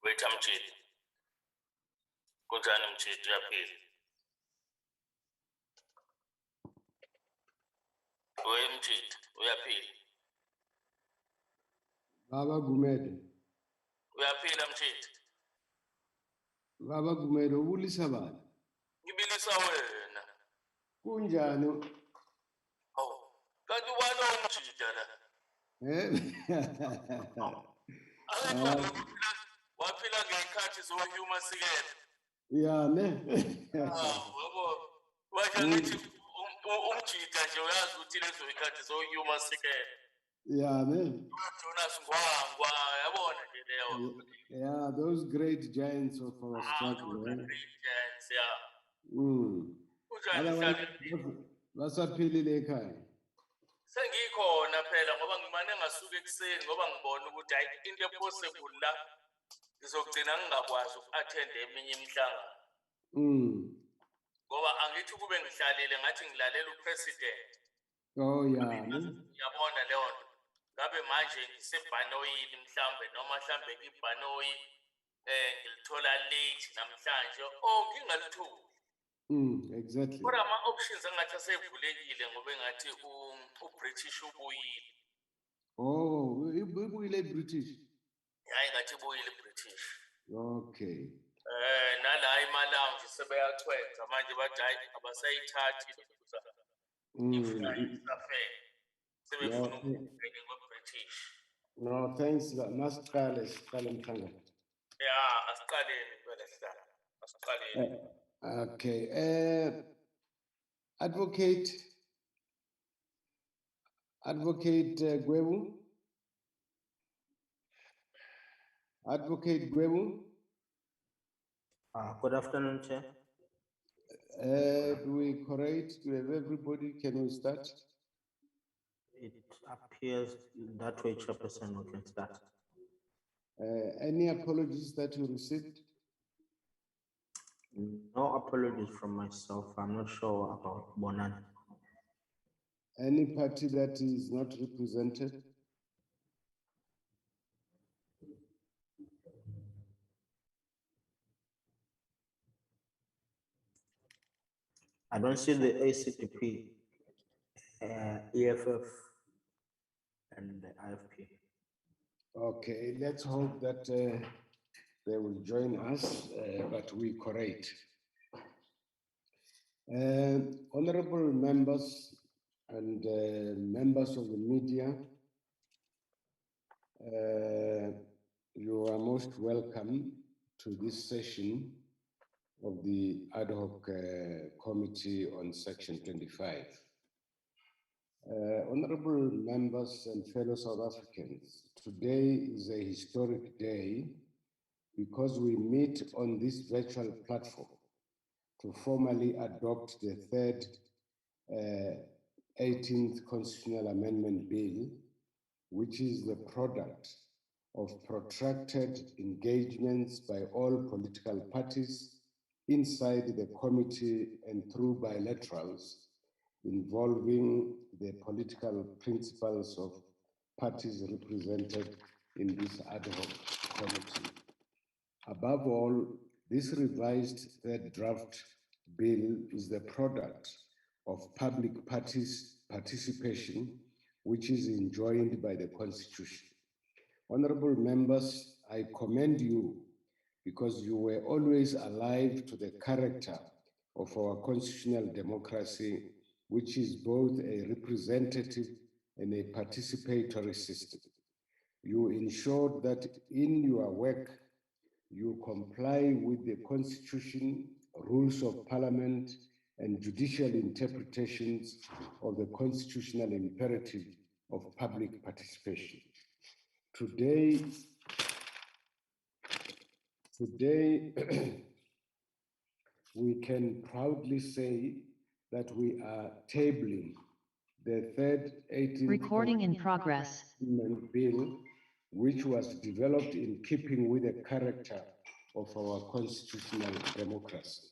Wait, Mchidi. Kunjani Mchidi, uyaphila? Oye Mchidi, uyaphila? Baba Gumede. Uyaphila Mchidi? Baba Gumede, ubulisa bani? Ngibilisa wena. Kunjani? Oh, kanti ubani uMchidi la? Waphila ngekhathi zohuma sikele. Ya ne. Yabo. Washo ngithi umjida nje uyazi ukuthi lezo ikhathi zohuma sikele. Ya ne. Jonas Ngwangwa yabona nje leyo. Yeah, those great giants of our struggle. Great giants, yeah. Basaphilile ekhaya. Sengikhona phela ngoba ngimane ngasuka ekseni ngoba ngibona ukuthi hayi into epossible la ngizogcina ngingakwazi uku-attend eminye imihlangano. Ngoba angithi kube ngihlalile ngathi ngilalela upresident. Oh yeah. Ngiyabona leyo nto. Ngabe manje ngisebhanoyini mhlambe noma mhlambe ibhanoyi ngilithola late namhlanje. Oh ngingalithuki. Exactly. Kodwa ama-options angathi asevulekile ngoba engathi uBritish ubuyile. Oh, ubuyile British? Hayi ngathi ubuyile British. Okay. Nala iMalawi sebeyachwenza manje bathi hayi abasayithathi lokuza. Ifafela. Sebefuna ukubheka ngoBritish. No, thanks. Masiqale mhlanga. Yeah, asiqaleni phela sihlala. Asiqaleni. Okay. Advocate Gwebu. Advocate Gwebu. Good afternoon, Chair. Do we correct? Do we have everybody? Can we start? It appears that way, Chairperson, we can start. Any apologies that you received? No apologies from myself. I'm not sure about Bonan. Any party that is not represented? I don't see the ACTP, EFF, and the IFP. Okay, let's hope that they will join us, but we correct. Honorable members and members of the media, you are most welcome to this session of the Ad Hoc Committee on Section 25. Honorable members and fellow South Africans, today is a historic day because we meet on this virtual platform to formally adopt the third 18th Constitutional Amendment Bill, which is the product of protracted engagements by all political parties inside the committee and through bilaterals involving the political principles of parties represented in this ad hoc committee. Above all, this revised third draft bill is the product of public parties' participation, which is enjoined by the Constitution. Honorable members, I commend you because you were always alive to the character of our constitutional democracy, which is both a representative and a participatory system. You ensured that in your work, you comply with the Constitution, rules of Parliament, and judicial interpretations of the constitutional imperative of public participation. Today, we can proudly say that we are tabling the third 18th Recording in progress. Bill, which was developed in keeping with the character of our constitutional democracy.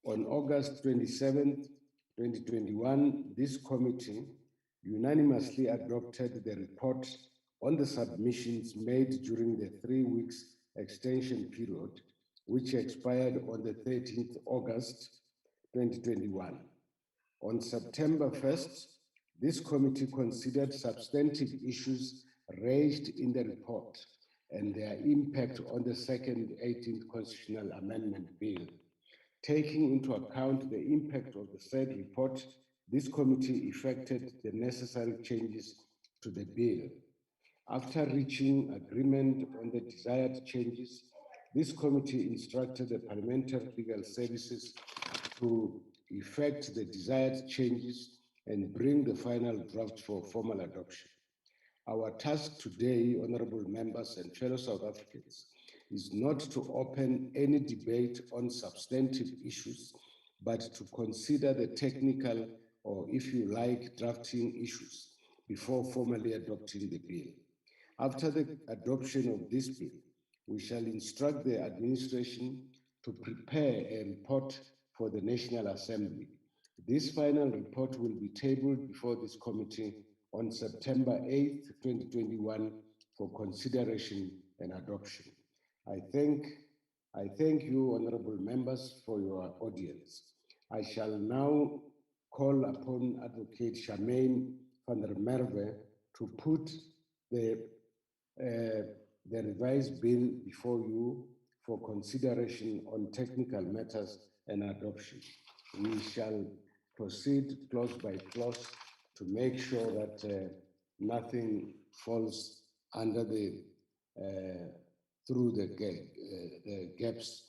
On August 27th, 2021, this committee unanimously adopted the report on the submissions made during the 3 weeks extension period, which expired on the 13th August 2021. On September 1st, this committee considered substantive issues raised in the report and their impact on the second 18th Constitutional Amendment Bill. Taking into account the impact of the third report, this committee effected the necessary changes to the bill. After reaching agreement on the desired changes, this committee instructed the Parliamentary Legal Services to effect the desired changes and bring the final draft for formal adoption. Our task today, honorable members and fellow South Africans, is not to open any debate on substantive issues, but to consider the technical, or if you like, drafting issues before formally adopting the bill. After the adoption of this bill, we shall instruct the administration to prepare a report for the National Assembly. This final report will be tabled before this committee on September 8th, 2021 for consideration and adoption. I thank you, honorable members, for your audience. I shall now call upon Advocate Charmaine van der Merwe to put the revised bill before you for consideration on technical matters and adoption. We shall proceed clause by clause to make sure that nothing falls under the through the gaps.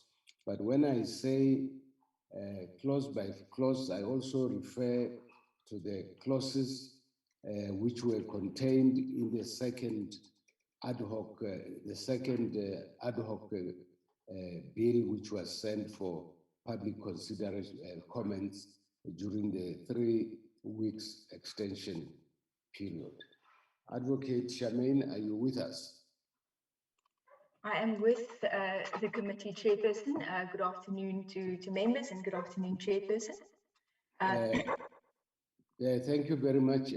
But when I say clause by clause, I also refer to the clauses which were contained in the second ad hoc bill, which was sent for public consideration comments during the 3 weeks extension period. Advocate Charmaine, are you with us? I am with the committee chairperson. Good afternoon to members and good afternoon, chairperson. Thank you very much.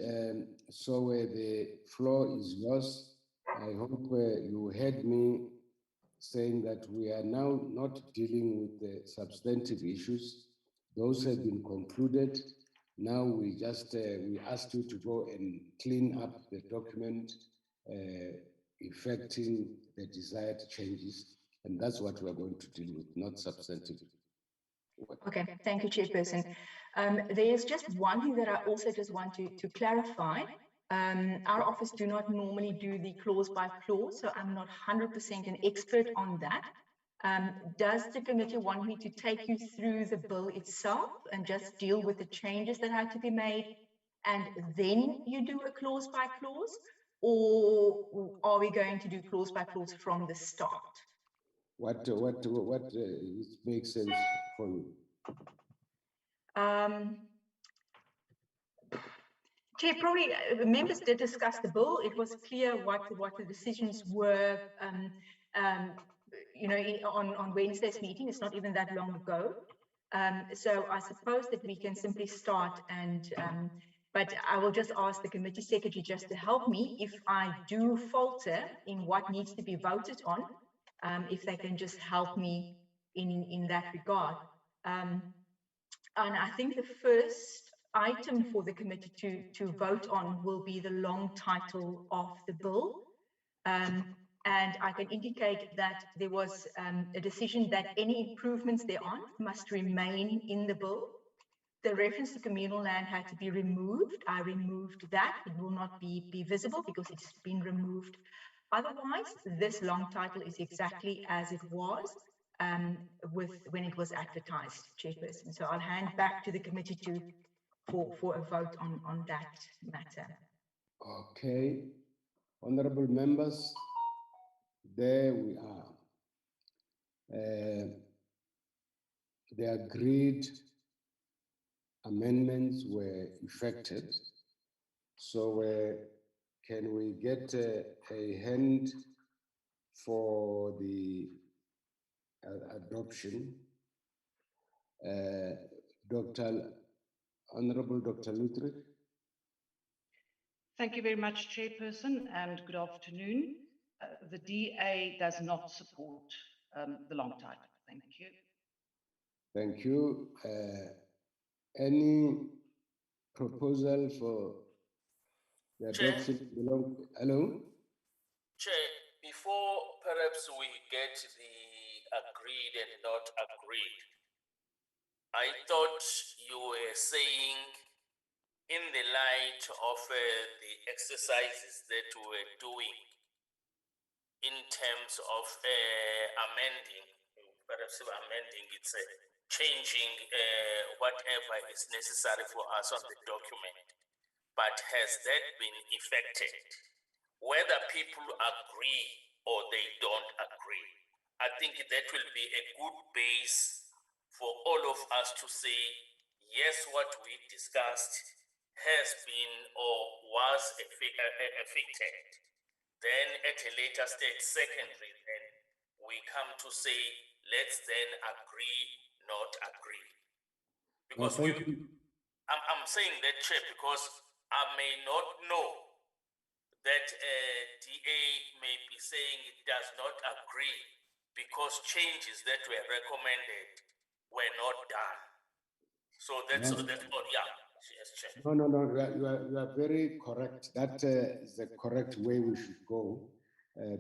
So the floor is yours. I hope you heard me saying that we are now not dealing with the substantive issues. Those have been concluded. Now we just we asked you to go and clean up the document, effecting the desired changes, and that's what we're going to deal with, not substantive. Okay, thank you, Chairperson. There's just one thing that I also just want to clarify. Our office do not normally do the clause by clause, so I'm not 100% an expert on that. Does the committee want me to take you through the bill itself and just deal with the changes that had to be made, and then you do a clause by clause, or are we going to do clause by clause from the start? What makes sense for you? Chair, probably members did discuss the bill. It was clear what the decisions were, you know, on Wednesday's meeting. It's not even that long ago. So I suppose that we can simply start and, but I will just ask the committee secretary just to help me if I do falter in what needs to be voted on, if they can just help me in that regard. And I think the first item for the committee to vote on will be the long title of the bill. And I can indicate that there was a decision that any improvements thereon must remain in the bill. The reference to communal land had to be removed. I removed that. It will not be visible because it's been removed. Otherwise, this long title is exactly as it was when it was advertised, Chairperson. So I'll hand back to the committee for a vote on that matter. Okay, honorable members, there we are. The agreed amendments were effected. So can we get a hand for the adoption? Honorable Dr. Lutrick. Thank you very much, Chairperson, and good afternoon. The DA does not support the long title. Thank you. Thank you. Any proposal for the Chair. adoption? Hello? Chair, before perhaps we get the agreed and not agreed, I thought you were saying in the light of the exercises that we were doing in terms of amending, perhaps amending, it's changing whatever is necessary for us on the document. But has that been effected? Whether people agree or they don't agree, I think that will be a good base for all of us to say, yes, what we discussed has been or was affected. Then at a later stage, secondly, then we come to say, let's then agree, not agree. Because I'm saying that, Chair, because I may not know that DA may be saying it does not agree because changes that were recommended were not done. So that's all, yeah. Yes, Chair. No, you are very correct. That is the correct way we should go,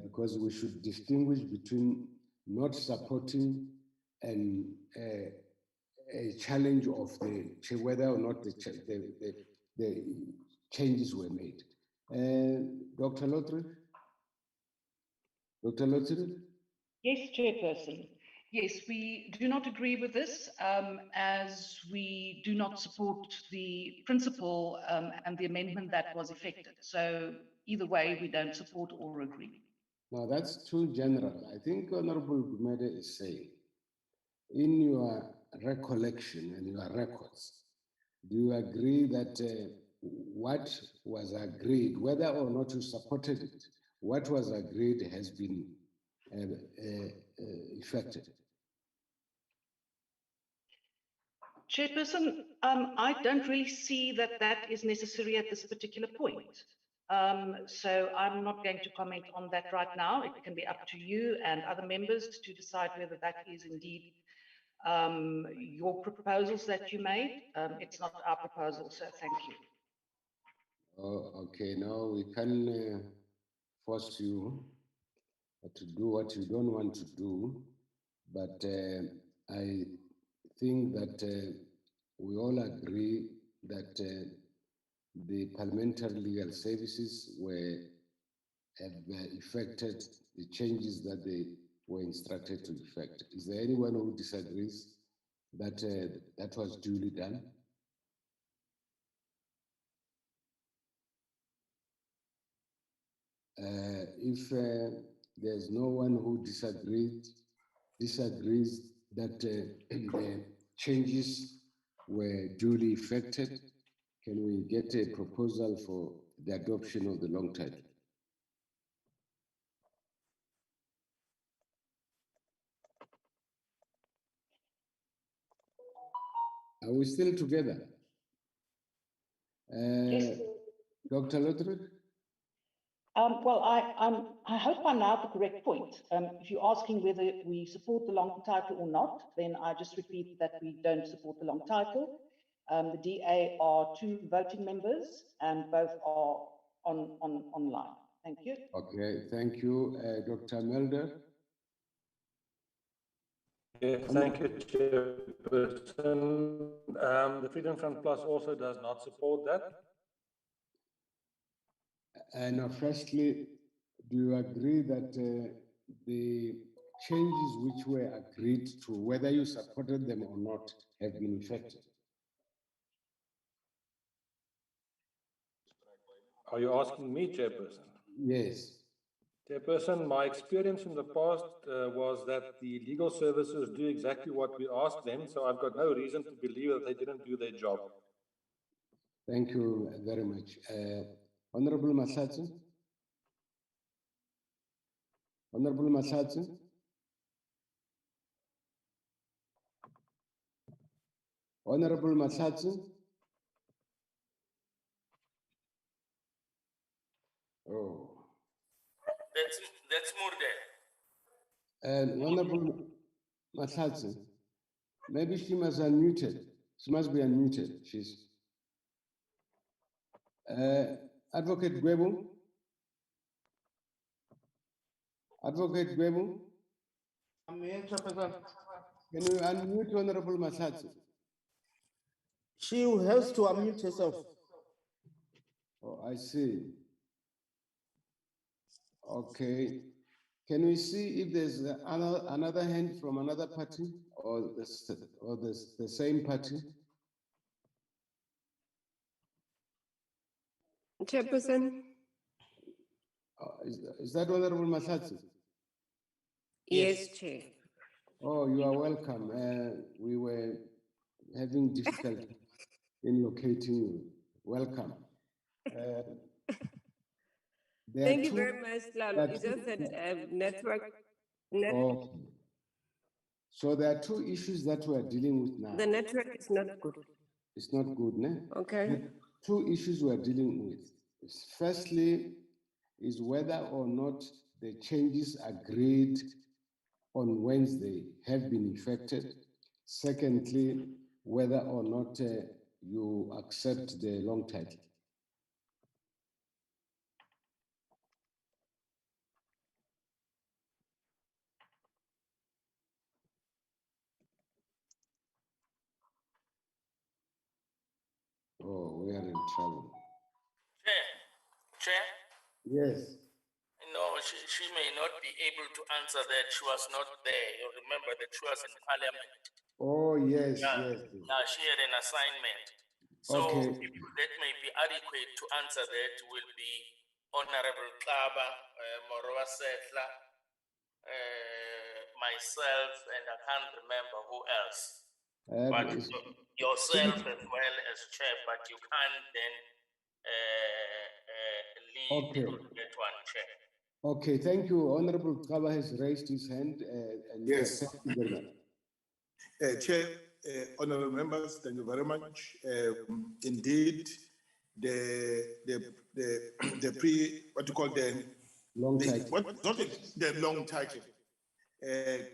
because we should distinguish between not supporting and a challenge of whether or not the changes were made. Dr. Lothar? Dr. Lothar? Yes, Chairperson. Yes, we do not agree with this, as we do not support the principle and the amendment that was effected. So either way, we don't support or agree. Now that's too general. I think Honorable Gumede is saying, in your recollection and your records, do you agree that what was agreed, whether or not you supported it, what was agreed has been effected? Chairperson, I don't really see that that is necessary at this particular point. So I'm not going to comment on that right now. It can be up to you and other members to decide whether that is indeed your proposals that you made. It's not our proposal, so thank you. Oh, okay, now we can force you to do what you don't want to do, but I think that we all agree that the parliamentary legal services have effected the changes that they were instructed to effect. Is there anyone who disagrees that that was duly done? If there's no one who disagrees that the changes were duly effected, can we get a proposal for the adoption of the long title? Are we still together? Yes. Dr. Lothar? Well, I hope I'm now at the correct point. If you're asking whether we support the long title or not, then I just repeat that we don't support the long title. The DA are 2 voting members and both are online. Thank you. Okay, thank you. Dr. Melder? Yes, thank you, Chairperson. The Freedom Front Plus also does not support that. And firstly, do you agree that the changes which were agreed to, whether you supported them or not, have been effected? Are you asking me, Chairperson? Yes. Chairperson, my experience in the past was that the legal services do exactly what we asked them, so I've got no reason to believe that they didn't do their job. Thank you very much. Honorable Mahlatsi? Honorable Mahlatsi? Honorable Mahlatsi? Oh. That's Murde. And Honorable Mahlatsi, maybe she must unmute it. She must be unmuted. She's Advocate Gwebu. Advocate Gwebu. I'm here, Chairperson. Can you unmute Honorable Mahlatsi? She has to unmute herself. Oh, I see. Okay. Can we see if there's another hand from another party or the same party? Chairperson, Is that Honorable Mahlatsi? yes, Chair. Oh, you are welcome. We were having difficulty in locating you. Welcome. Thank you very much, Lalo. It's just that network. Okay. So there are two issues that we are dealing with now. The network is not good. It's not good, ne? Okay. The two issues we are dealing with. Firstly, is whether or not the changes agreed on Wednesday have been effected. Secondly, whether or not you accept the long title. Oh, we are in trouble. Chair? Yes. No, she may not be able to answer that. She was not there. You remember that she was in Parliament. Oh, yes, Yeah. yes. Now she had an assignment. So Okay. people that may be adequate to answer that will be Honorable Klaba, Morowa Setla, myself, and I can't remember who else. But yourself as well as chair, but you can't then lead Okay. that one, chair. Okay, thank you. Honorable Kaba has raised his hand. And Yes. Thank you very much. Chair, honorable members, thank you very much. Indeed, the what you call the long title. The long title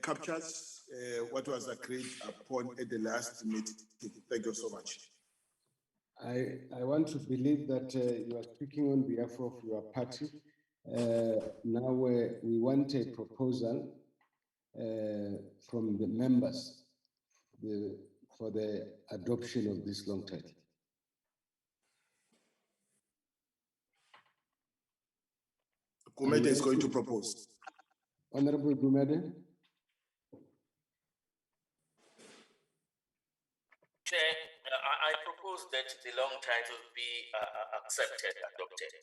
captures what was agreed upon at the last meeting. Thank you so much. I want to believe that you are speaking on behalf of your party. Now we want a proposal from the members for the adoption of this long title. Gumede is going to propose. Honorable Gumede. Chair, I propose that the long title be accepted, adopted.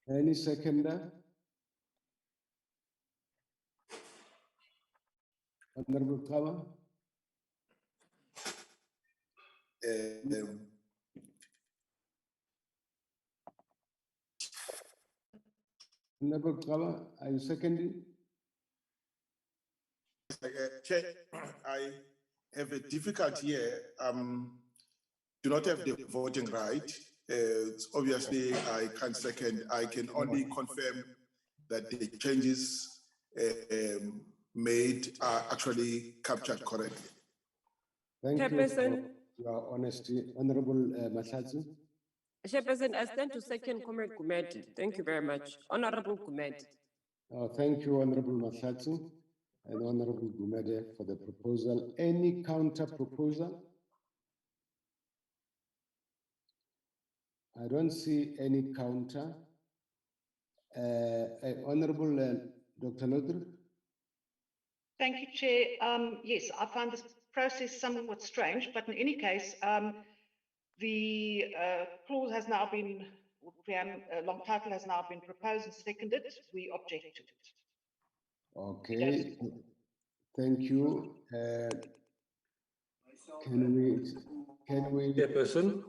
Any seconder? Honorable Kawa? Honorable Kawa, are you seconding? Chair, I have a difficulty here. Do not have the voting right. Obviously, I can't second. I can only confirm that the changes made are actually captured correctly. Thank Chairperson. you for your honesty. Honorable Mahlatsi. Chairperson, I stand to second Comrade Gumede. Thank you very much. Honorable Gumede. Thank you, Honorable Mahlatsi and Honorable Gumede for the proposal. Any counter proposal? I don't see any counter. Honorable Dr. Lodri. Thank you, Chair. Yes, I find this process somewhat strange, but in any case, the clause has now been, long title has now been proposed and seconded. We object to it. Okay, thank you. Can we? Chairperson,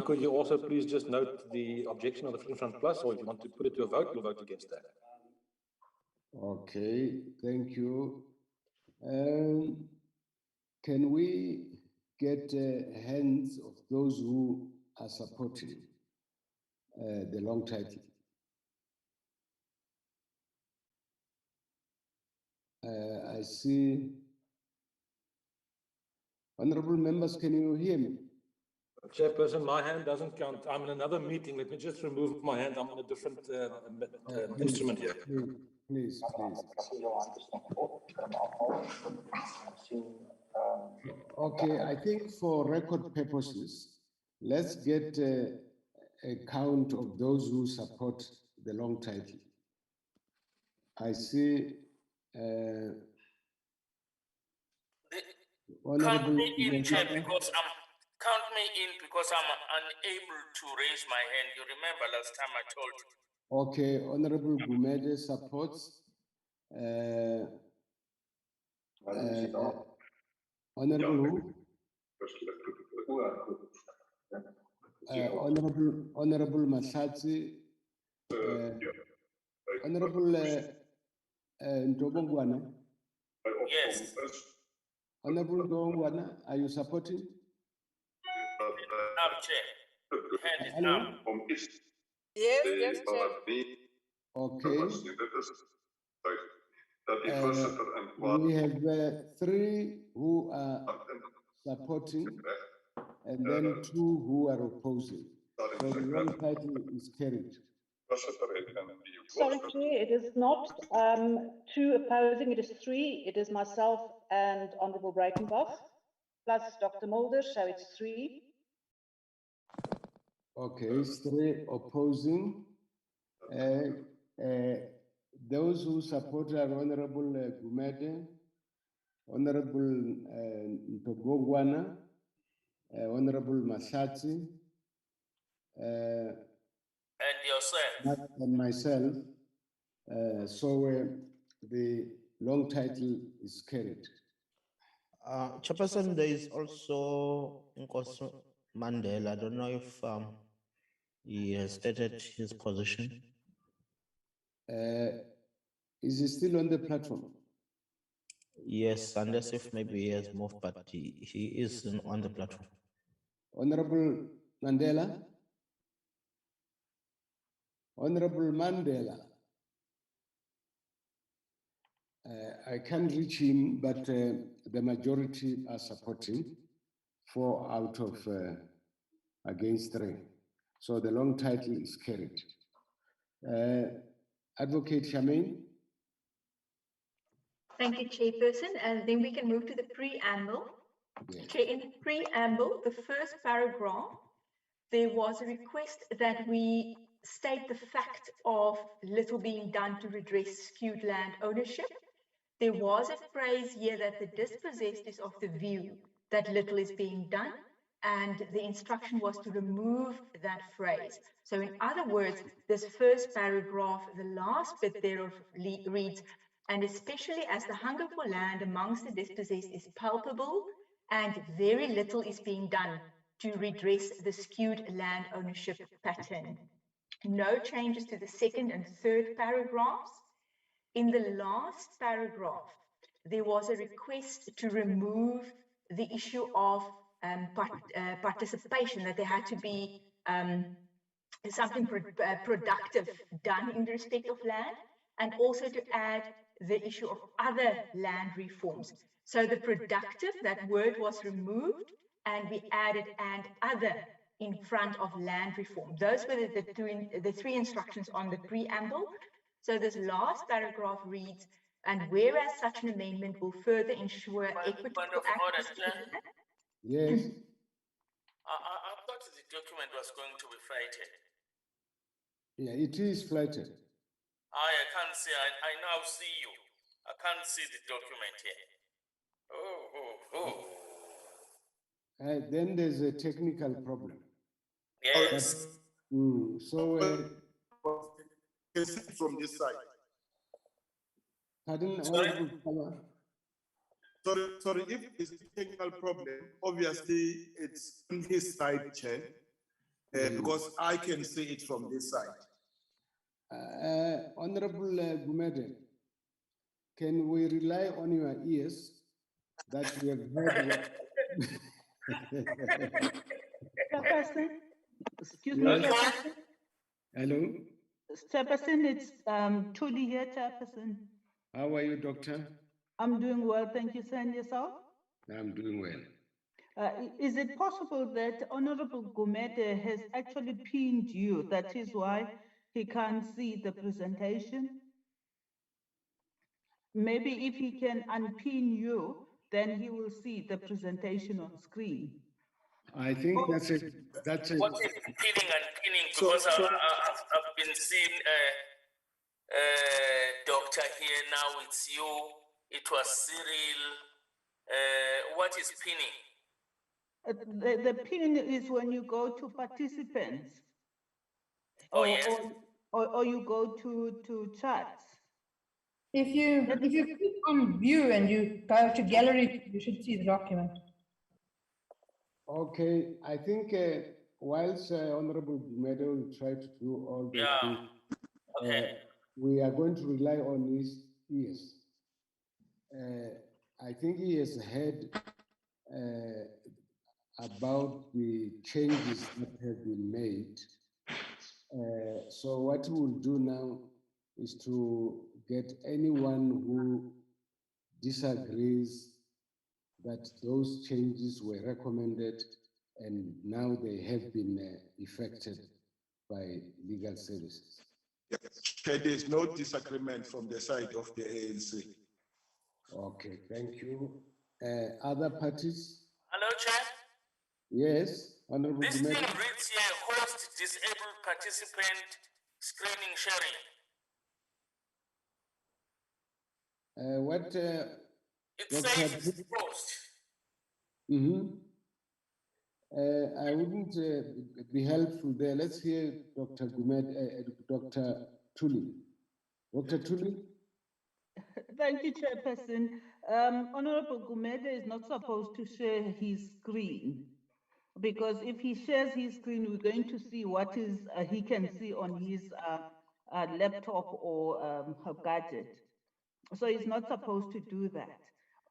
could you also please just note the objection of the Freedom Front Plus, or if you want to put it to a vote, we'll vote against that. Okay, thank you. Can we get hands of those who are supporting the long title? I see. Honorable members, can you hear me? Chairperson, my hand doesn't count. I'm in another meeting. Let me just remove my hand. I'm on a different instrument here. Please. Okay, I think for record purposes, let's get a count of those who support the long title. I see Count me in, Honorable Chair, because I'm unable to raise my hand. You remember last time I told you. Okay, Honorable Gumede supports. Honorable who? Honorable Masatsi. Honorable Ntobongwana. Yes. Honorable Ntobongwana, are you supporting? Up, Chair. The hand is Hello? up. Yes, Chair. Okay. We have 3 who are supporting and then 2 who are opposing. So the long title is carried. Sorry, Chair, it is not 2 opposing, it is 3. It is myself and Honourable Breitenbach, plus Dr. Mulder, so it's 3. Okay, it's 3 opposing. Those who support are Honorable Gumede, Honorable Ntobongwana, Honorable Masatsi, And yourself. and myself. So the long title is carried. Chairperson, there is also Nkosi Mandela. I don't know if he has stated his position. Is he still on the platform? Yes, unless if maybe he has moved, but he is on the platform. Honorable Mandela? Honorable Mandela. I can't reach him, but the majority are supporting 4 out of against 3. So the long title is carried. Advocate Charmaine. Thank you, Chairperson. And then we can move to the preamble. Yes. Chair, in the preamble, the first paragraph, there was a request that we state the fact of little being done to redress skewed land ownership. There was a phrase here that the dispossessed is of the view that little is being done, and the instruction was to remove that phrase. So in other words, this first paragraph, the last bit thereof reads, and especially as the hunger for land amongst the dispossessed is palpable and very little is being done to redress the skewed land ownership pattern. No changes to the second and third paragraphs. In the last paragraph, there was a request to remove the issue of participation, that there had to be something productive done in respect of land, and also to add the issue of other land reforms. So the productive, that word was removed, and we added and other in front of land reform. Those were the 3 instructions on the preamble. So this last paragraph reads, and whereas such an amendment will further ensure equitable access to land. Yes. I thought the document was going to be flighted. Yeah, it is flighted. I can't see. I now see you. I can't see the document here. Then there's a technical problem. Yes. So from this side. pardon, Sorry? Honorable Kala? Sorry, if it's a technical problem, obviously it's on his side, Chair, because I can see it from this side. Honorable Gumede, can we rely on your ears that we have heard Chairperson, excuse Yes. me, Chairperson. Hello, Chairperson, it's Tudi here, Chairperson. how are you, Doctor? I'm doing well, thank you, sir. And yourself? I'm doing well. Is it possible that Honorable Gumede has actually pinned you? That is why he can't see the presentation? Maybe if he can unpin you, then he will see the presentation on screen. I think that's it. That's it. What is pinning and pinning? So- Because so- I've been seeing doctor here, now it's you, it was Cyril. What is pinning? The pin is when you go to participants. Oh, yes. Or you go to chats. If you click on view and you go to gallery, you should see the document. Okay, I think whilst Honorable Gumede will try to do all these Yeah. things, Okay. we are going to rely on his ears. I think he has heard about the changes that have been made. So what we will do now is to get anyone who disagrees that those changes were recommended and now they have been effected by legal services. There is no disagreement from the side of the ANC. Okay, thank you. Other parties? Hello, Chair. Yes, Honorable This thing Gumede. reads here, host disabled participant screening sharing. What? It Dr. says host. I wouldn't be helpful there. Let's hear Dr. Gumede, Dr. Tuli. Dr. Tuli? Thank you, Chairperson. Honorable Gumede is not supposed to share his screen, because if he shares his screen, we're going to see what is he can see on his laptop or gadget. So he's not supposed to do that.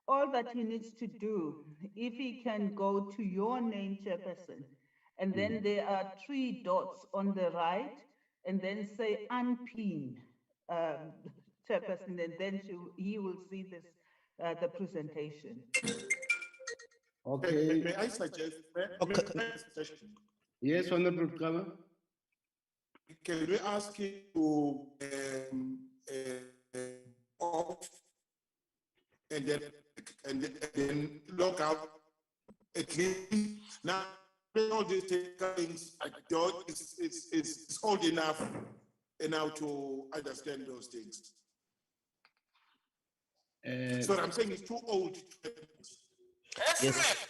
All that he needs to do, if he can go to your name, Chairperson, and then there are 3 dots on the right, and then say unpin, Chairperson, and then he will see this the presentation. Okay. May I suggest? Okay. May I suggest? Yes, Honorable Kama. Can we ask you to off and then log out at least now? All these things I don't it's old enough and now to understand those things. So I'm saying it's too old. Yes.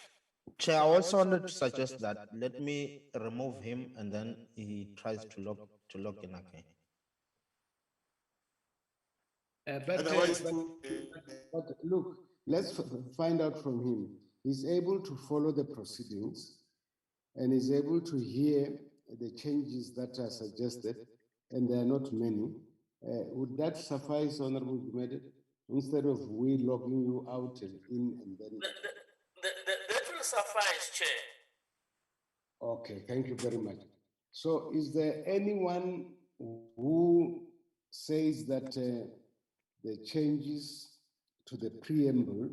Chair, I also wanted to suggest that let me remove him and then he tries to log in again. Otherwise, But look, let's find out from him. He's able to follow the proceedings and is able to hear the changes that are suggested, and there are not many. Would that suffice, Honorable Gumede, instead of we logging you out and in and then? That will suffice, Chair. Okay, thank you very much. So is there anyone who says that the changes to the preamble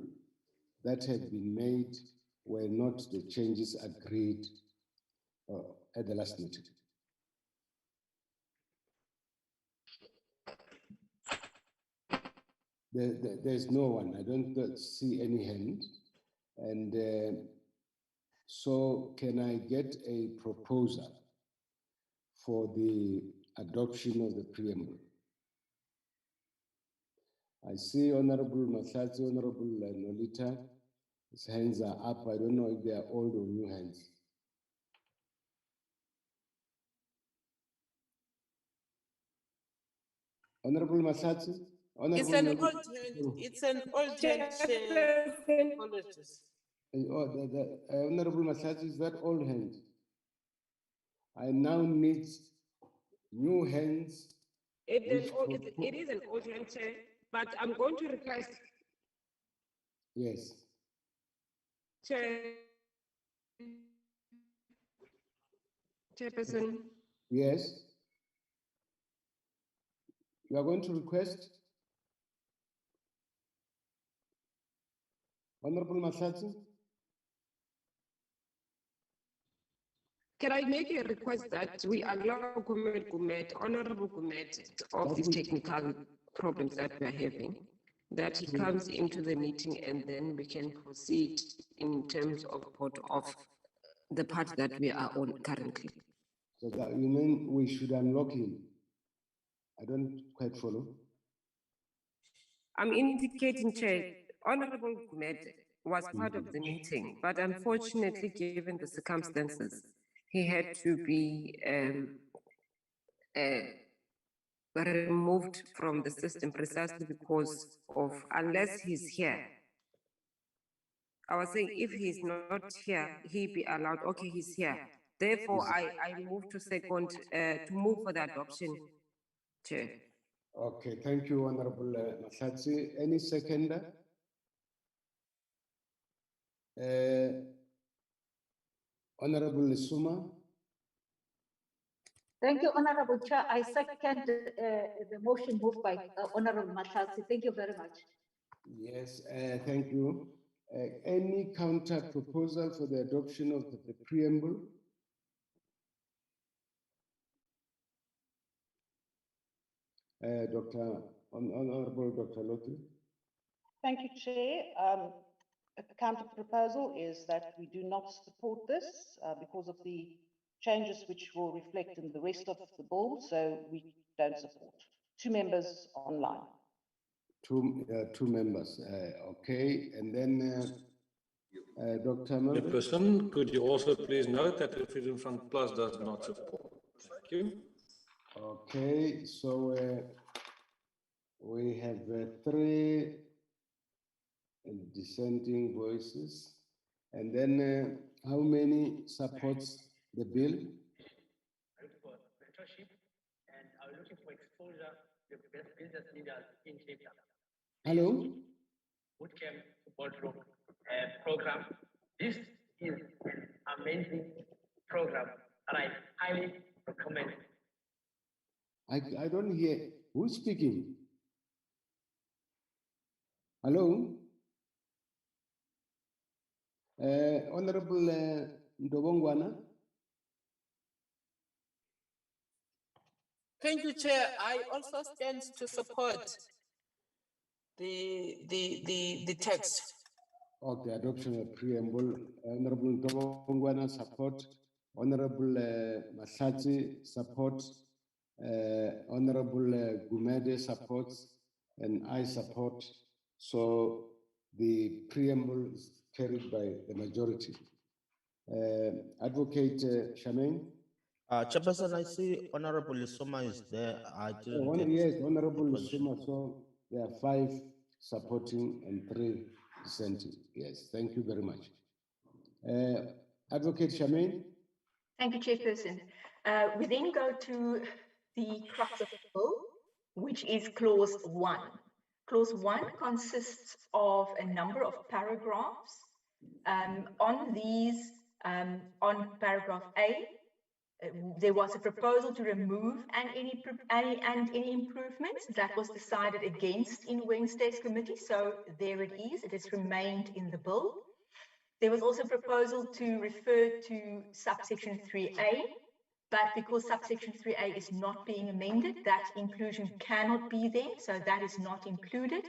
that have been made were not the changes agreed at the last meeting? There's no one. I don't see any hand. And so can I get a proposal for the adoption of the preamble? I see Honorable Matlati, Honorable Nolita, his hands are up. I don't know if they are old or new hands. Honorable Matlati? It's an old hand. It's an old hand, Chair. Apologies. Honorable Matlati, is that old hand? I now need new hands. It is an old hand, Chair, but I'm going to request. Yes. Chairperson. Yes. You are going to request? Honorable Mahlatsi? Can I make a request that we allow Honorable Gumet of these technical problems that we are having, that he comes into the meeting and then we can proceed in terms of the part that we are on currently. So that you mean we should unlock him? I don't quite follow. I'm indicating, Chair, Honorable Gumet was part of the meeting, but unfortunately, given the circumstances, he had to be removed from the system precisely because of, unless he's here. I was saying if he's not here, he be allowed, okay, he's here. Therefore, I move to second, to move for the adoption, Chair. Okay, thank you, Honorable Mahlatsi. Any seconder? Honorable Suma? Thank you, Honorable Chair. I second the motion moved by Honorable Mahlatsi. Thank you very much. Yes, thank you. Any counter proposal for the adoption of the preamble? Honorable Dr. Lotu. Thank you, Chair. A counter proposal is that we do not support this because of the changes which will reflect in the rest of the bill, so we don't support. 2 members online. Two members. Okay, and then Dr. Melvin. Chairperson, could you also please note that the Freedom Front Plus does not support? Thank you. Okay, so we have 3 dissenting voices, and then how many supports the bill? Mentorship, and are looking for exposure to the best business leaders in Cape Town. Hello? Bootcamp boardroom program. This is an amazing program that I highly recommend. I don't hear. Who's speaking? Hello? Honorable Ndobongwana? Thank you, Chair. I also stand to support the text. Okay, adoption of preamble. Honorable Ndobongwana support. Honorable Mahlatsi support. Honorable Gumede supports, and I support. So the preamble is carried by the majority. Advocate Charmaine? Chairperson, I see Honorable Soma is there. I didn't yes, Honorable Soma. So there are 5 supporting and 3 dissenting. Yes, thank you very much. Advocate Charmaine? Thank you, Chairperson. We then go to the crux of the bill, which is clause 1. Clause 1 consists of a number of paragraphs. On paragraph A, there was a proposal to remove any improvements that was decided against in Wednesday's committee. So there it is. It has remained in the bill. There was also a proposal to refer to subsection 3A, but because subsection 3A is not being amended, that inclusion cannot be there, so that is not included.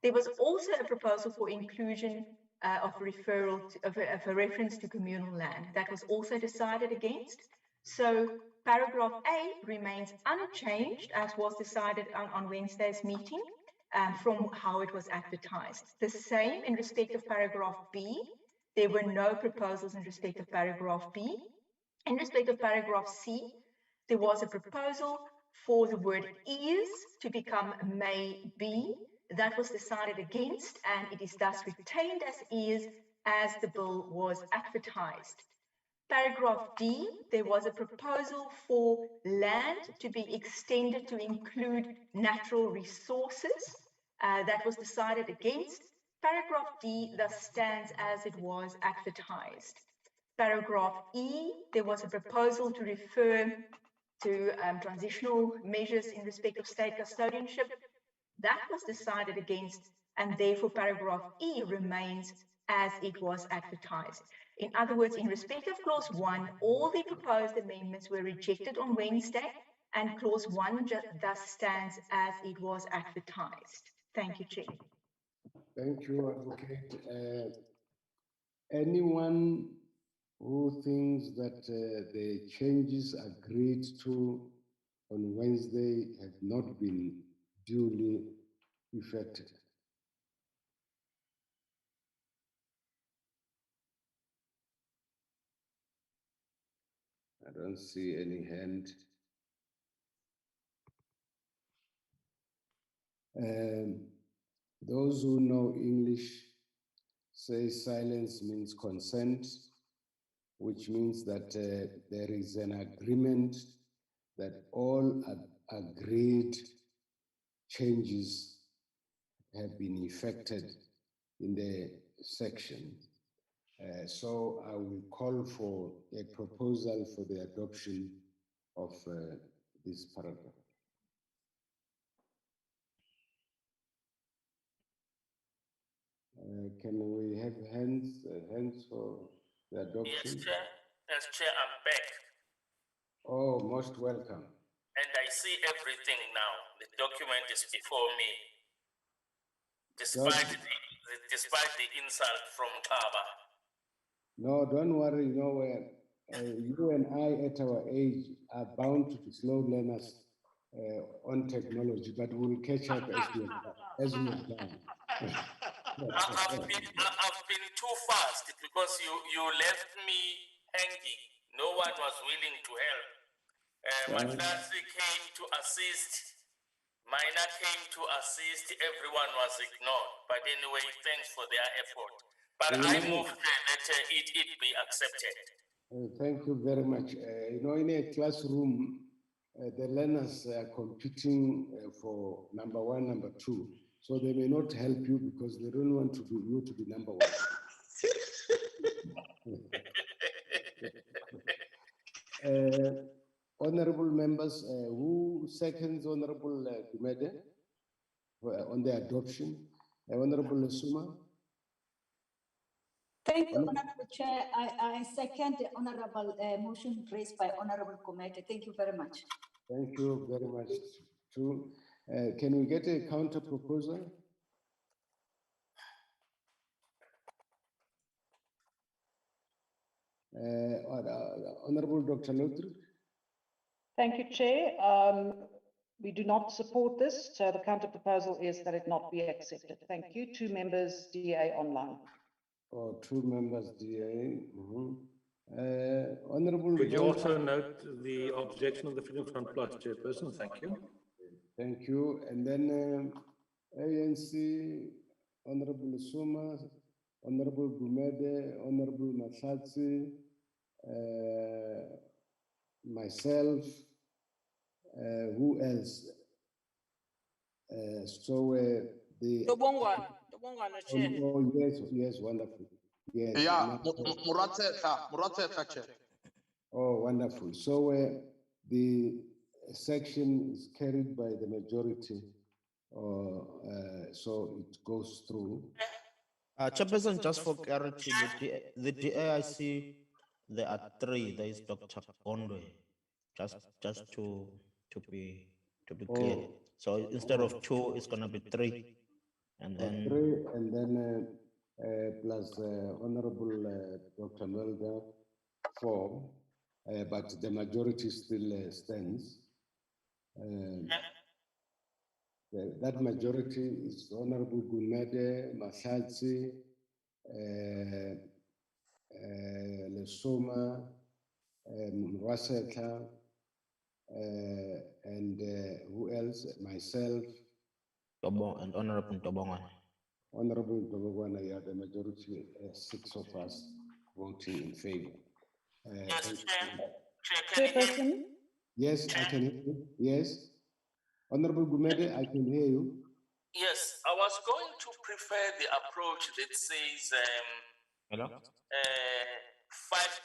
There was also a proposal for inclusion of a reference to communal land. That was also decided against. So paragraph A remains unchanged as was decided on Wednesday's meeting from how it was advertised. The same in respect of paragraph B. There were no proposals in respect of paragraph B. In respect of paragraph C, there was a proposal for the word is to become may be. That was decided against, and it is thus retained as is as the bill was advertised. Paragraph D, there was a proposal for land to be extended to include natural resources. That was decided against. Paragraph D thus stands as it was advertised. Paragraph E, there was a proposal to refer to transitional measures in respect of state custodianship. That was decided against, and therefore paragraph E remains as it was advertised. In other words, in respect of clause 1, all the proposed amendments were rejected on Wednesday, and clause 1 thus stands as it was advertised. Thank you, Chair. Thank you, Advocate. Anyone who thinks that the changes agreed to on Wednesday have not been duly effected? I don't see any hand. Those who know English say silence means consent, which means that there is an agreement that all agreed changes have been effected in the section. So I will call for a proposal for the adoption of this paragraph. Can we have hands for the adoption? Yes, Chair. Yes, Chair, I'm back. Oh, most welcome. And I see everything now. The document is before me. Despite the insult from Kaba. No, don't worry. You know, you and I at our age are bound to be slow learners on technology, but we'll catch up as we are done. I've been too fast because you left me hanging. No one was willing to help. Matlasi came to assist. Mina came to assist. Everyone was ignored. But anyway, thanks for their effort. But I move that it be accepted. Thank you very much. You know, in a classroom, the learners are competing for number 1, number 2. So they may not help you because they don't want you to be number 1. Honorable members, who seconds Honorable Gumede on the adoption? Honorable Lesuma? Thank you, Honorable Chair. I second the honorable motion raised by Honorable Gumede. Thank you very much. Thank you very much, too. Can we get a counter proposal? Honorable Dr. Lodri? Thank you, Chair. We do not support this, so the counter proposal is that it not be accepted. Thank you. 2 members, DA online. Oh, 2 members, DA. Honorable. Could you also note the objection of the Freedom Front Plus chairperson? Thank you. Thank you. And then ANC, Honorable Suma, Honorable Gumede, Honorable Mahlatsi, myself, who else? The Chair. oh, yes, wonderful. Yes. Yeah, Muratse. Oh, wonderful. So the section is carried by the majority, so it goes through. Chairperson, just for clarity, the DAIC, there are 3. There is Dr. Bondwe, just to be clear. So instead of 2, it's gonna be 3, and then 3, and then plus Honorable Dr. Melda 4, but the majority still stands. That majority is Honorable Gumede, Mahlatsi, Lesoma, Mwaseka, and who else? Myself. and Honorable Tobongwana. Honorable Tobongwana, yeah, the majority, 6 of us voting in favor. Chairperson? Yes, I can hear you. Yes. Honorable Gumede, I can hear you. Yes, I was going to prefer the approach that says 5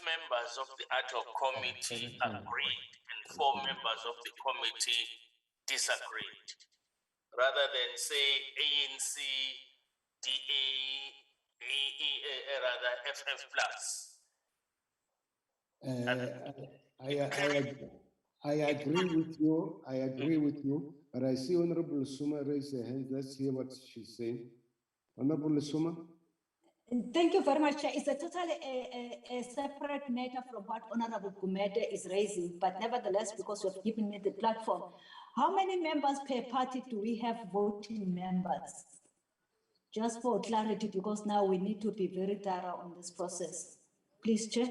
members of the ad hoc committee agreed and 4 members of the committee disagreed, rather than say ANC rather FF plus. I agree with you. I agree with you. But I see Honorable Suma raise her hand. Let's hear what she's saying. Honorable Suma. Thank you very much, Chair. It's a totally a separate matter from what Honorable Gumede is raising, but nevertheless, because you have given me the platform, how many members per party do we have voting members? Just for clarity, because now we need to be very thorough on this process. Please, Chair.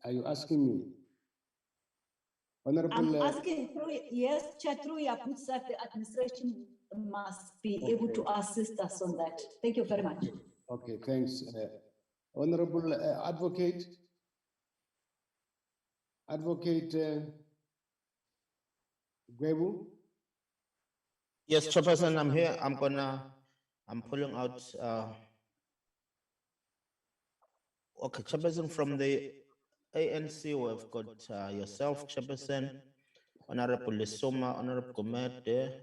Are you asking me? Honorable. I'm asking through, yes, Chair, through your good self, the administration must be able to assist us on that. Thank you very much. Okay, thanks. Honorable Advocate. Advocate Gwebu. Yes, Chairperson, I'm here. I'm pulling out. Okay, Chairperson, from the ANC, we've got yourself, Chairperson, Honorable Lesoma, Honorable Gumede,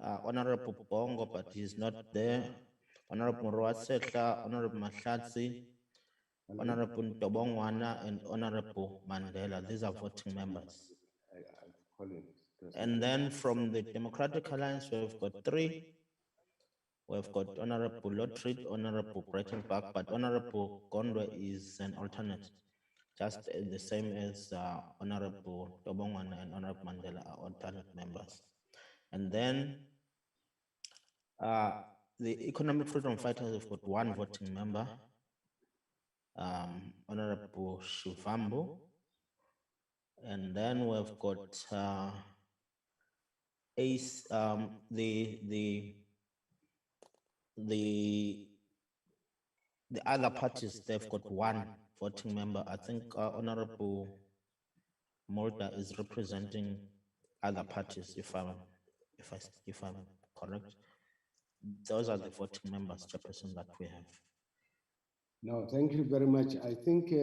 Honorable Bongo, but he's not there. Honorable Murwatseka, Honorable Mahlatsi, Honorable Ntobongwana, and Honorable Mandela. These are voting members. And then from the Democratic Alliance, we've got 3. We've got Honorable Lotrid, Honorable Breitenbach, but Honorable Gondwe is an alternate, just the same as Honorable Tobongwana and Honorable Mandela are alternate members. And then the Economic Freedom Fighters have got 1 voting member, Honorable Shivambu. And then we've got the other parties, they've got 1 voting member. I think Honorable Mulder is representing other parties, if I'm correct. Those are the voting members, Chairperson, that we have. No, thank you very much. I think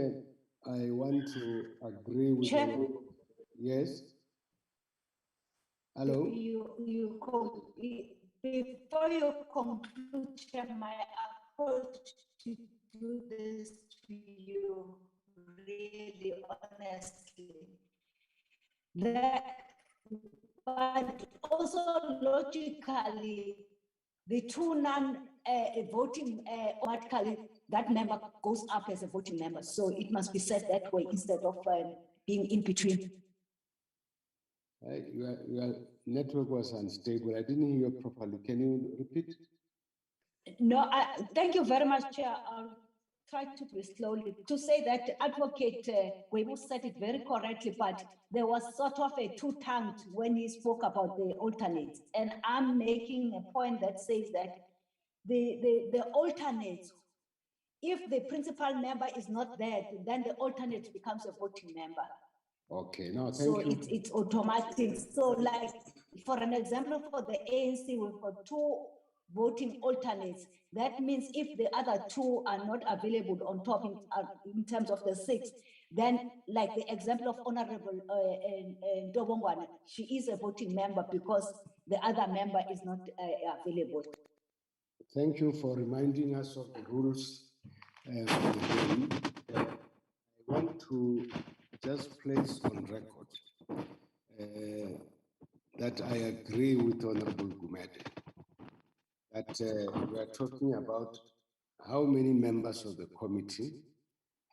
I want to agree with Chair. you. Yes. Hello. Before you conclude, Chair, my approach to do this to you really honestly. But also logically, the 2 non-voting automatically, that member goes up as a voting member. So it must be said that way instead of being in between. Your network was unstable. I didn't hear you properly. Can you repeat? No, thank you very much, Chair. I'll try to be slowly. To say that Advocate Gwebu said it very correctly, but there was sort of a two-tongued when he spoke about the alternates. And I'm making a point that says that the alternates, if the principal member is not there, then the alternate becomes a voting member. Okay, no, thank so you. It's automatic. So like, for an example, for the ANC, we've got 2 voting alternates. That means if the other 2 are not available on top in terms of the 6, then like the example of Honorable Ntobongwana, she is a voting member because the other member is not available. Thank you for reminding us of the rules. I want to just place on record that I agree with Honorable Gumede, that we are talking about how many members of the committee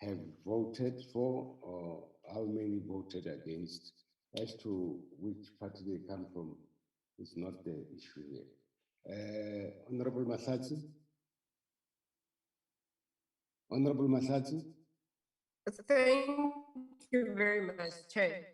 have voted for or how many voted against. As to which party they come from is not the issue here. Honorable Mahlatsi. Honorable Mahlatsi. Thank you very much, Chair.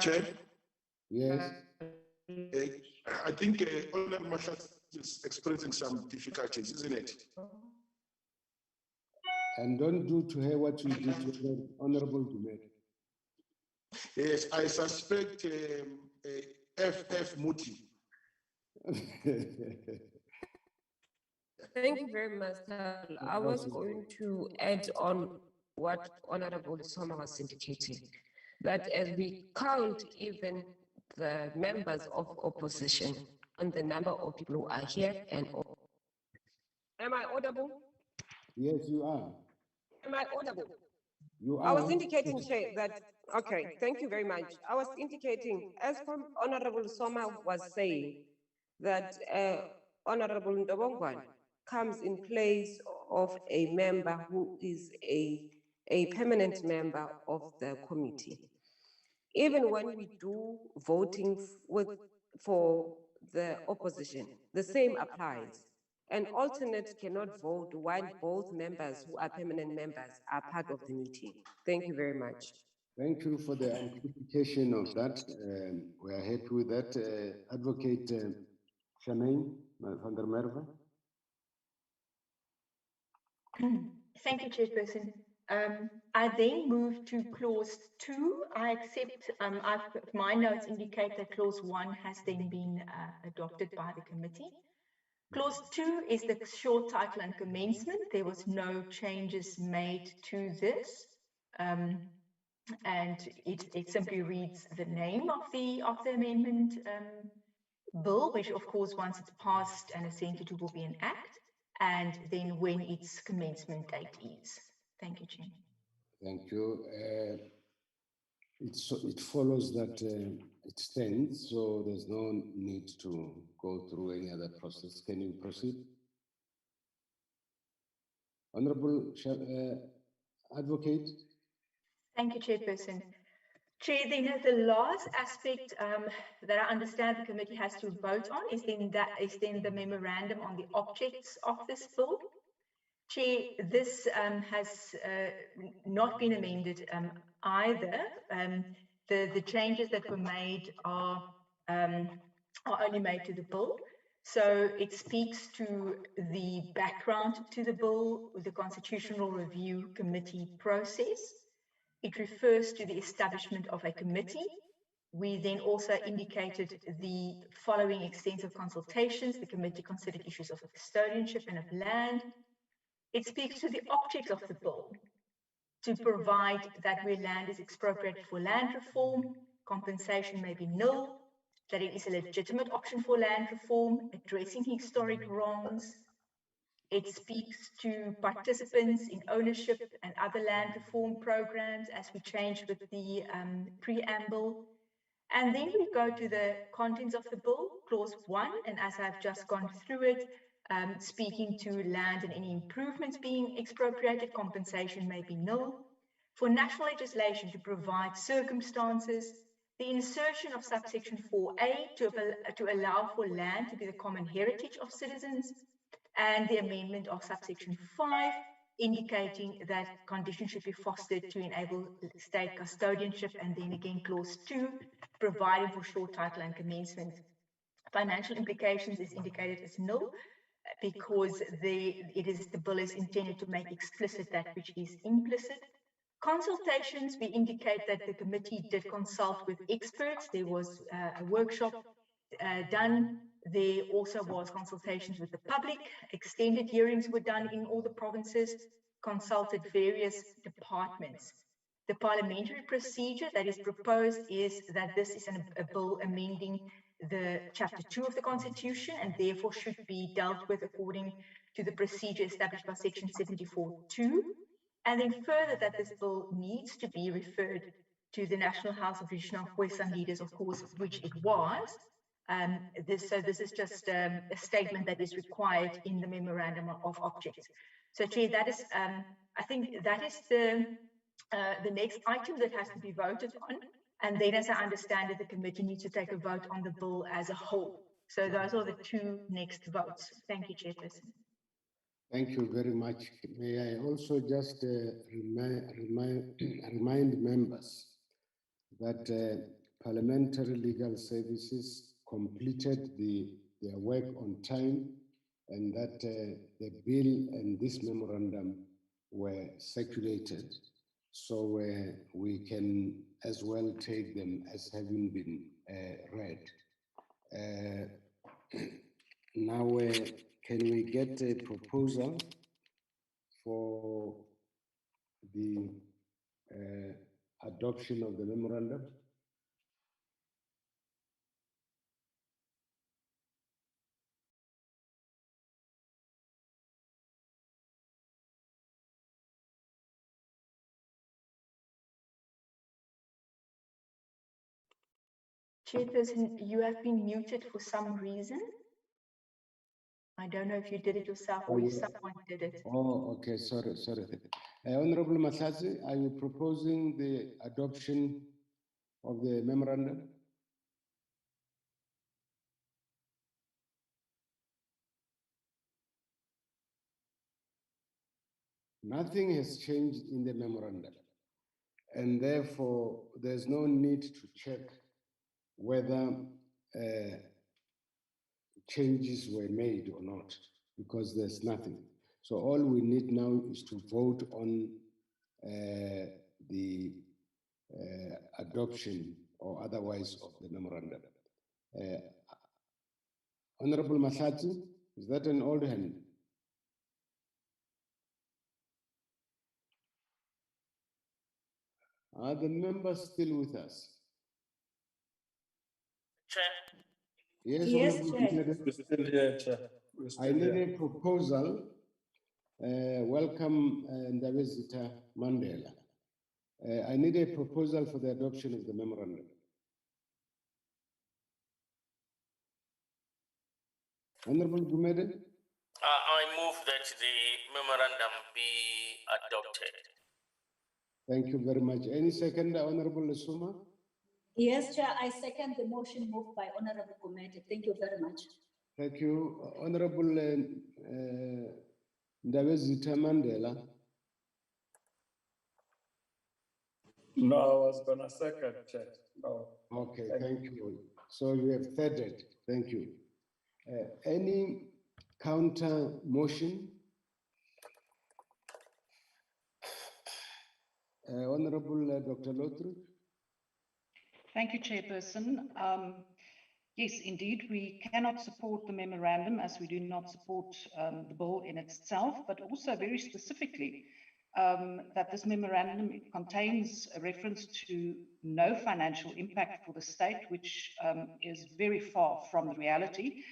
Chair? Yes. I think Honorable Mahlatsi is experiencing some difficulties, isn't it? And don't do to her what you did to the Honorable Gumede. Yes, I suspect FF Muti. Thank you very much, Tal. I was going to add on what Honorable Soma was indicating, that as we count even the members of opposition and the number of people who are here and am I audible? Yes, you are. Am I audible? You are. I was indicating, Chair, that, okay, thank you very much. I was indicating, as Honorable Soma was saying, that Honorable Ndobongwan comes in place of a member who is a permanent member of the committee. Even when we do voting for the opposition, the same applies. An alternate cannot vote while both members who are permanent members are part of the meeting. Thank you very much. Thank you for the amplification of that. We are happy with that. Advocate Charmaine van der Merwe. Thank you, Chairperson. I then move to clause 2. I accept, my notes indicate that clause 1 has then been adopted by the committee. Clause 2 is the short title and commencement. There was no changes made to this. And it simply reads the name of the amendment bill, which of course once it's passed and assented to will be an act, and then when its commencement date is. Thank you, Chair. Thank you. It follows that it stands, so there's no need to go through any other process. Can you proceed? Honorable Advocate. Thank you, Chairperson. Chair, then the last aspect that I understand the committee has to vote on is then the memorandum on the objects of this bill. Chair, this has not been amended either. The changes that were made are only made to the bill. So it speaks to the background to the bill, the Constitutional Review Committee process. It refers to the establishment of a committee. We then also indicated the following extensive consultations. The committee considered issues of custodianship and of land. It speaks to the object of the bill, to provide that where land is expropriated for land reform, compensation may be nil, that it is a legitimate option for land reform, addressing historic wrongs. It speaks to participants in ownership and other land reform programs as we change with the preamble. And then we go to the contents of the bill, clause 1, and as I've just gone through it, speaking to land and any improvements being expropriated, compensation may be nil. For national legislation to provide circumstances, the insertion of subsection 4A to allow for land to be the common heritage of citizens, and the amendment of subsection 5, indicating that conditions should be fostered to enable state custodianship, and then again clause 2, providing for short title and commencement. Financial implications is indicated as nil, because the bill is intended to make explicit that which is implicit. Consultations, we indicate that the committee did consult with experts. There was a workshop done. There also was consultations with the public. Extended hearings were done in all the provinces, consulted various departments. The parliamentary procedure that is proposed is that this is a bill amending the Chapter 2 of the Constitution, and therefore should be dealt with according to the procedure established by Section 74(2). And then further, that this bill needs to be referred to the National House of Traditional Khoisan Leaders, of course, which it was. So this is just a statement that is required in the Memorandum of Objects. So, Chair, that is, I think that is the next item that has to be voted on. And then, as I understand it, the committee needs to take a vote on the bill as a whole. So those are the two next votes. Thank you, Chairperson. Thank you very much. May I also just remind members that Parliamentary Legal Services completed their work on time, and that the bill and this memorandum were circulated. so we can as well take them as having been read. Now, can we get a proposal for the adoption of the memorandum? Chairperson, you have been muted for some reason. I don't know if you did it yourself or if someone did it. Oh, okay, sorry. Honorable Mahlazi, are you proposing the adoption of the memorandum? Nothing has changed in the memorandum, and therefore there's no need to check whether changes were made or not, because there's nothing. So all we need now is to vote on the adoption or otherwise of the memorandum. Honorable Mahlazi, is that an old hand? Are the members still with us? Chair. Yes, Yes, Honorable Chair. Gumede. We're still here, Chair. We're still I need here. a proposal. Welcome, Ndabezitha Mandela. I need a proposal for the adoption of the memorandum. Honorable Gumede, I move that the memorandum be adopted. thank you very much. Any second, Honorable Lesuma? Yes, Chair, I second the motion moved by Honorable Gumede. Thank you very much. Thank you. Honorable Ndabezitha Mandela. No, I was going to second, Chair. No. Okay, thank you. So you have thirded. Thank you. Any counter motion? Honorable Dr. Lothar? Thank you, Chairperson. Yes, indeed, we cannot support the memorandum as we do not support the bill in itself, but also very specifically that this memorandum contains a reference to no financial impact for the state, which is very far from the reality.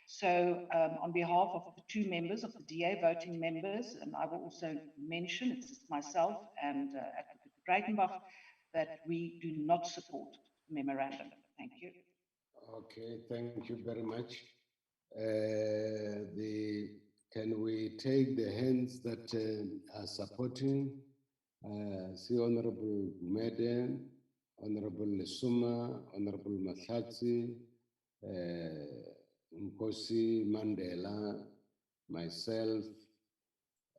So on behalf of the two members of the DA voting members, and I will also mention, it's myself and Advocate Breitenbach, that we do not support the memorandum. Thank you. Okay, thank you very much. Can we take the hands that are supporting? See Honorable Gumede, Honorable Lesuma, Honorable Mahlazi, Nkosi Mandela, myself.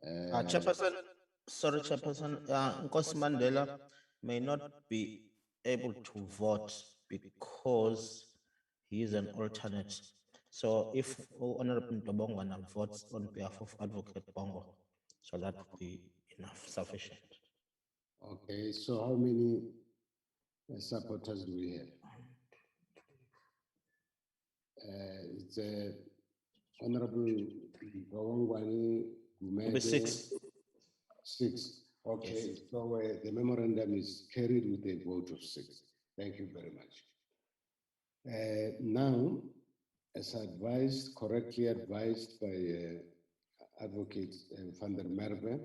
Chairperson, sorry, Chairperson, Nkosi Mandela may not be able to vote because he is an alternate. So if Honorable Ntobongwana votes on behalf of Advocate Bongo, so that would be enough, sufficient. Okay, so how many supporters do we have? It's Honorable Gawangwani Gumede. Six. Six. Okay, Yes. so the memorandum is carried with a vote of 6. Thank you very much. Now, as advised, correctly advised by Advocate van der Merwe,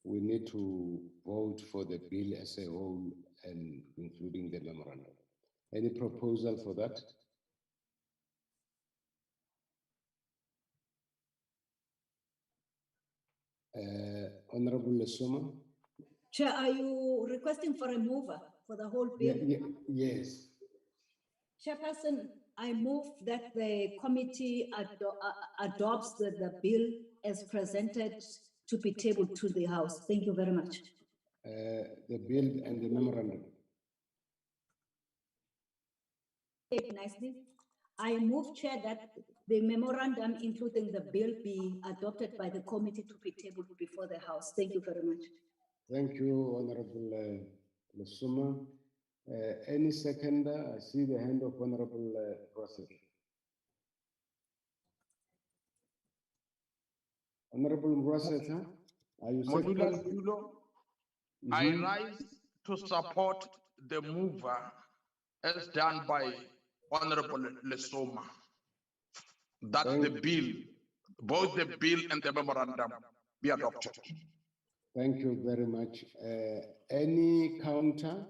we need to vote for the bill as a whole and including the memorandum. Any proposal for that? Honorable Lesuma? Chair, are you requesting for a mover for the whole bill? Yes. Chairperson, I move that the committee adopts the bill as presented to be tabled to the House. Thank you very much. The bill and the memorandum. Nicely. I move, Chair, that the memorandum, including the bill, be adopted by the committee to be tabled before the House. Thank you very much. Thank you, Honorable Lesuma. Any seconder? I see the hand of Honorable Russell. Honorable Russell, are you Modula second? Dulo, I rise to support the mover as done by Honorable Lesoma. That the bill, both the bill and the memorandum, be adopted. Thank you very much. Any counter?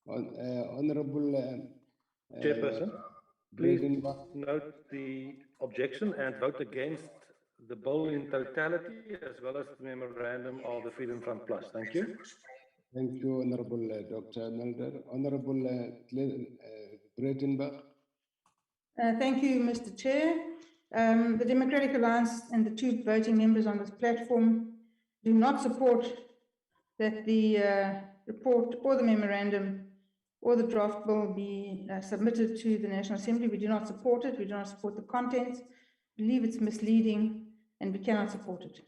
Honorable Chairperson, please Bredenbach. note the objection and vote against the bill in totality as well as the memorandum of the Freedom Fund Plus. Thank you. Thank you, Honorable Dr. Mulder. Honorable Bredenbach. Thank you, Mr. Chair. The Democratic Alliance and the two voting members on this platform do not support that the report or the memorandum or the draft bill be submitted to the National Assembly. We do not support it. We do not support the content. We believe it's misleading and we cannot support it.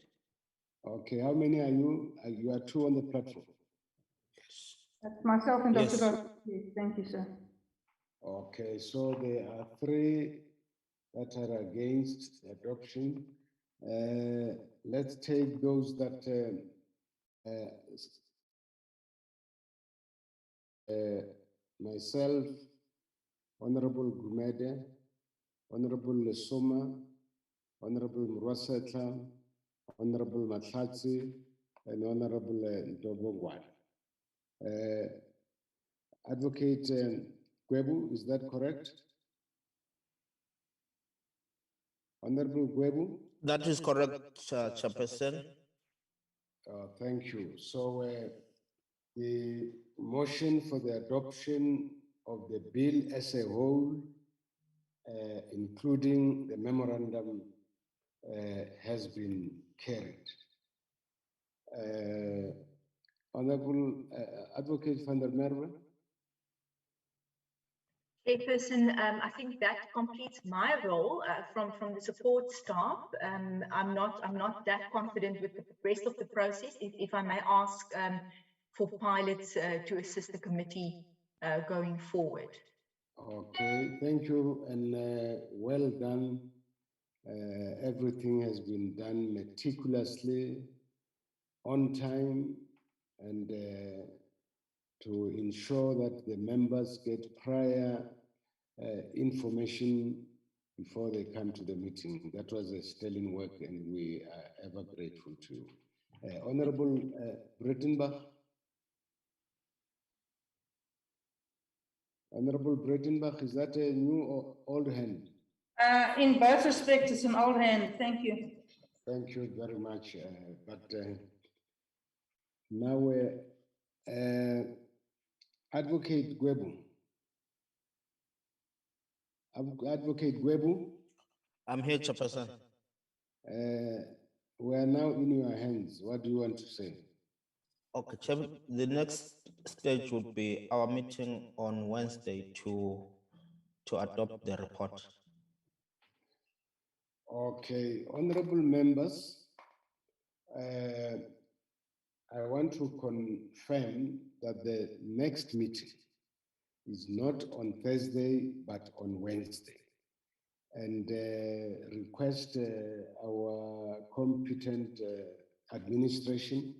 Okay, how many are you? You are two on the platform. That's myself and Dr. Yes. Dr. Thank you, sir. Okay, so there are three that are against adoption. Let's take those that myself, Honorable Gumede, Honorable Lesoma, Honorable Murwaseta, Honorable Matlatsi, and Honorable Ndobongwan. Advocate Gwebu, is that correct? Honorable Gwebu? That is correct, Chairperson. Thank you. So the motion for the adoption of the bill as a whole, including the memorandum, has been carried. Honorable Advocate van der Merwe? Chairperson, I think that completes my role from the support staff. I'm not that confident with the rest of the process. If I may ask for pilots to assist the committee going forward. Okay, thank you, and well done. Everything has been done meticulously, on time, and to ensure that the members get prior information before they come to the meeting. That was a sterling work, and we are ever grateful to you. Honorable Bredenbach. Honorable Bredenbach, is that a new or old hand? In both respects, it's an old hand. Thank you. Thank you very much. Now we're Advocate Gwebu. Advocate Gwebu. I'm here, Chairperson. We are now in your hands. What do you want to say? Okay, Chair, the next stage would be our meeting on Wednesday to adopt the report. Okay, honorable members, I want to confirm that the next meeting is not on Thursday, but on Wednesday. And request our competent administration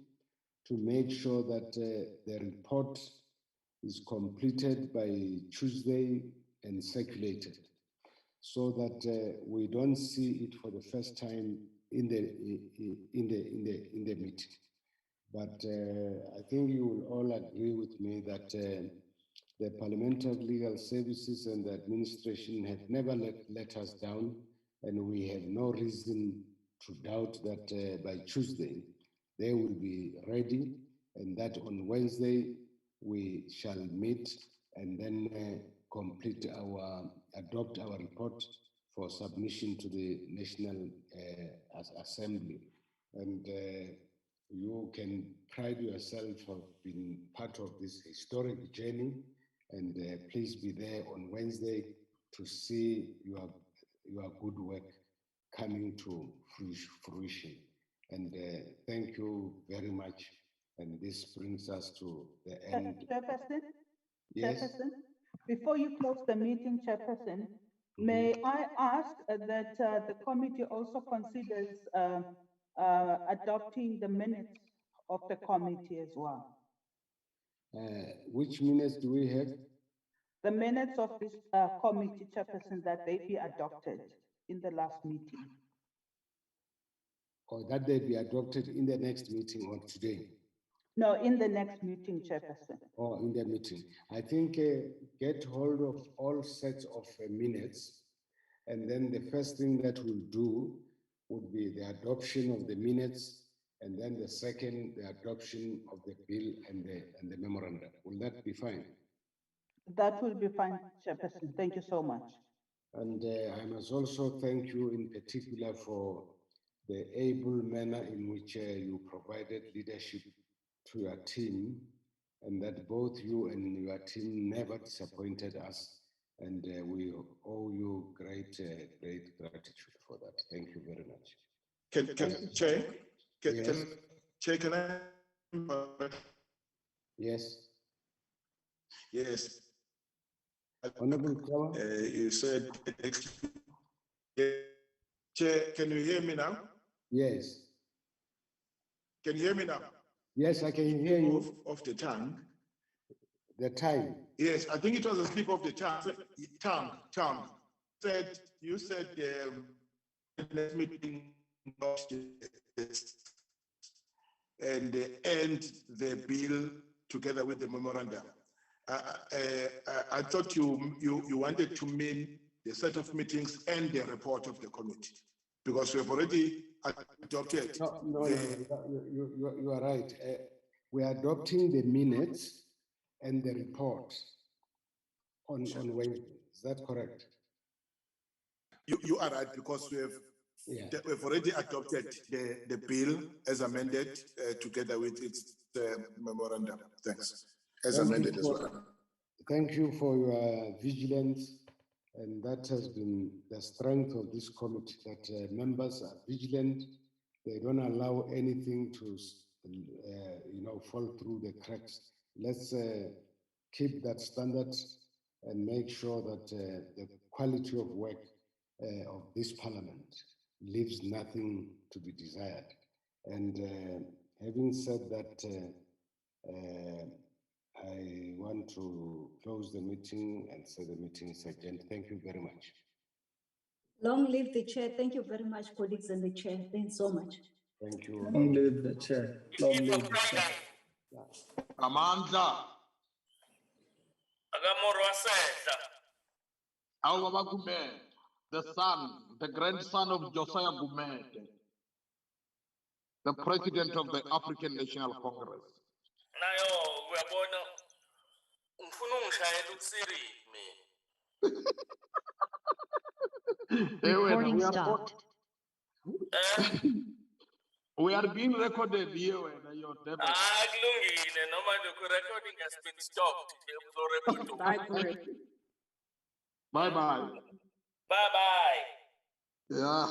to make sure that the report is completed by Tuesday and circulated, so that we don't see it for the first time in the meeting. But I think you will all agree with me that the Parliamentary Legal Services and the administration have never let us down, and we have no reason to doubt that by Tuesday they will be ready, and that on Wednesday we shall meet and then adopt our report for submission to the National Assembly. And you can pride yourself of being part of this historic journey, and please be there on Wednesday to see your good work coming to fruition. And thank you very much. And this brings us to the end. Chairperson? Yes. Chairperson, before you close the meeting, Chairperson, may I ask that the committee also considers adopting the minutes of the committee as well? Which minutes do we have? The minutes of this committee, Chairperson, that they be adopted in the last meeting. Or that they be adopted in the next meeting or today? No, in the next meeting, Chairperson. Or in the meeting. I think get hold of all sets of minutes, and then the first thing that we'll do would be the adoption of the minutes, and then the second, the adoption of the bill and the memorandum. Will that be fine? That will be fine, Chairperson. Thank you so much. And I must also thank you in particular for the able manner in which you provided leadership to your team, and that both you and your team never disappointed us. And we owe you great gratitude for that. Thank you very much. Chair, Yes. Chair, can I? Yes. Yes. Honorable Kawa? You said, Chair, can you hear me now? Yes. Can you hear me now? Yes, I can hear you. Off the tongue. The time. Yes, I think it was a slip of the tongue. Tongue. You said next meeting and end the bill together with the memorandum. I thought you wanted to mean the set of meetings and the report of the committee, because we have already adopted. No, you are right. We are adopting the minutes and the report on Wednesday. Is that correct? You are right, because we've already adopted the bill as amended together with its memorandum. Thanks. As amended as well. Thank you for your vigilance, and that has been the strength of this committee, that members are vigilant. They don't allow anything to fall through the cracks. Let's keep that standard and make sure that the quality of work of this parliament leaves nothing to be desired. And having said that, I want to close the meeting and say the meeting is adjourned. Thank you very much. Long live the chair. Thank you very much, colleagues and the chair. Thanks so much. Thank you. Long live the chair. Long live the chair. Amanda. Baba Gumed, the son, the grandson of Josiah Gumed, the president of the African National Congress. Recording stopped. We are being recorded here. Your recording has been stopped. Bye bye. Bye bye. Yeah.